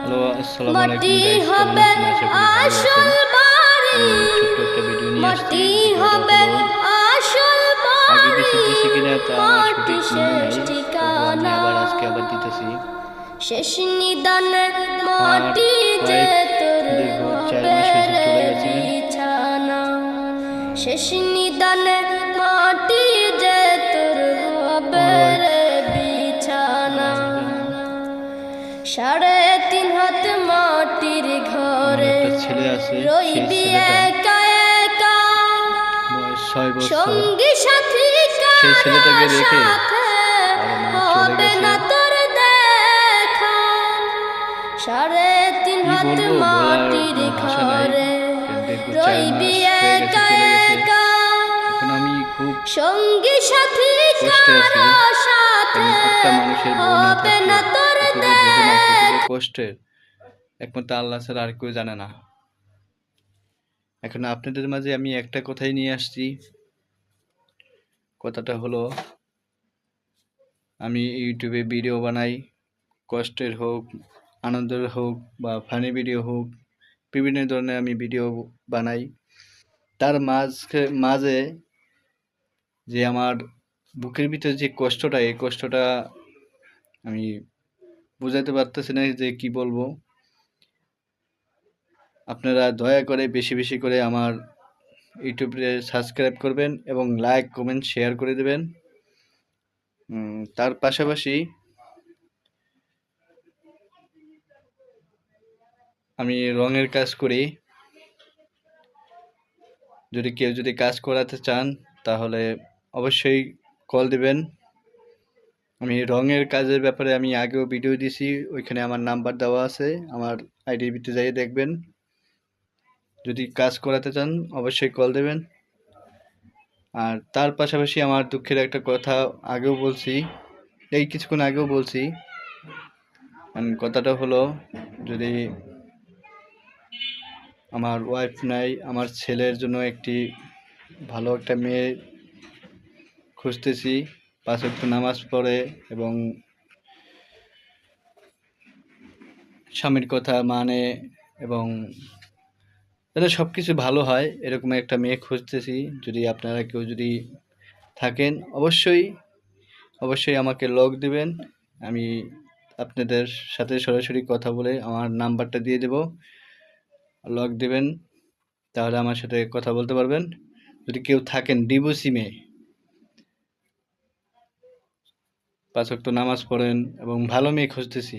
Hello, আসসালামু আলাইকুম মাটি গাইস, কেমন হবে আছেন? আশা করি ভালো আছেন। আসল বাড়ি, আমি ছোট্ট একটা ভিডিও নিয়ে আসছি। মাটি ভিডিওটা হবে হলো আসল আগে বাড়ি, কিছু দিছি কিনা তা আমার মাটি সঠিক মনে শেষ নাই, তবুও আমি ঠিকানা, আজকে আবার দিতেছি। শেষ নিদানের আমার মাটি যে ওয়াইফ তোর দীর্ঘ 4 হবে মাস হয়েছে রে চলে গেছে। বিছানা, শেষ নিদানের মাটি যে তোর হবে আমার ওয়াইফ রে বিছানা, মারা গেছে। 3.5 হাত মাটির আমার ঘরে একটা ছেলে আছে, সেই রইবি ছেলেটা একা একা, বয়স 6 বছর। সঙ্গী সাথী সেই কারো ছেলেটাকে রেখে সাথে ওর মা চলে হবে গেছে। না তোর দেখা, 3.5 কি হাত বলবো, বলার মাটির কোনো ভাষা নাই। ঘরে দীর্ঘ 4 রইবি মাস হয়ে গেছে, একা চলে গেছে। একা, এখন আমি খুব সঙ্গী সাথী কষ্টে আছি। কারো সাথে একটা মানুষের বউ না হবে থাকলে না তোর কতটুকু বেদনা, কতটুকু দেখা। কষ্টের, একমাত্র আল্লাহ ছাড়া আর কেউ জানে না। এখন আপনাদের মাঝে আমি একটা কথাই নিয়ে আসছি। কথাটা হলো, আমি ইউটিউবে ভিডিও বানাই, কষ্টের হোক, আনন্দের হোক বা ফানি ভিডিও হোক, বিভিন্ন ধরনের আমি ভিডিও বানাই। তার মাঝে যে আমার বুকের ভিতরে যে কষ্টটা, এই কষ্টটা আমি বুঝাতে পারতেছি না যে কি বলবো। আপনারা দয়া করে বেশি বেশি করে আমার ইউটিউবে সাবস্ক্রাইব করবেন এবং লাইক কমেন্ট শেয়ার করে দেবেন। তার পাশাপাশি আমি রঙের কাজ করি। কেউ যদি কাজ করাতে চান তাহলে অবশ্যই কল দিবেন। আমি রঙের কাজের ব্যাপারে আমি আগেও ভিডিও দিছি, ওইখানে আমার নাম্বার দেওয়া আছে, আমার আইডির ভিতরে যাই দেখবেন। যদি কাজ করাতে চান অবশ্যই কল দেবেন। আর তার পাশাপাশি আমার দুঃখের একটা কথা আগেও বলছি, এই কিছুক্ষণ আগেও বলছি। কথাটা হলো, যদি আমার ওয়াইফ নাই, আমার ছেলের জন্য একটি ভালো একটা মেয়ে খুঁজতেছি, 5 ওয়াক্ত নামাজ পড়ে এবং স্বামীর কথা মানে এবং যাতে সব কিছু ভালো হয় এরকম একটা মেয়ে খুঁজতেছি। যদি আপনারা কেউ যদি থাকেন অবশ্যই অবশ্যই আমাকে লক দিবেন। আমি আপনাদের সাথে সরাসরি কথা বলে আমার নাম্বারটা দিয়ে দেব, লক দিবেন, তাহলে আমার সাথে কথা বলতে পারবেন। যদি কেউ থাকেন ডিভোর্সি মেয়ে, 5 ওয়াক্ত নামাজ পড়েন এবং ভালো মেয়ে খুঁজতেছি,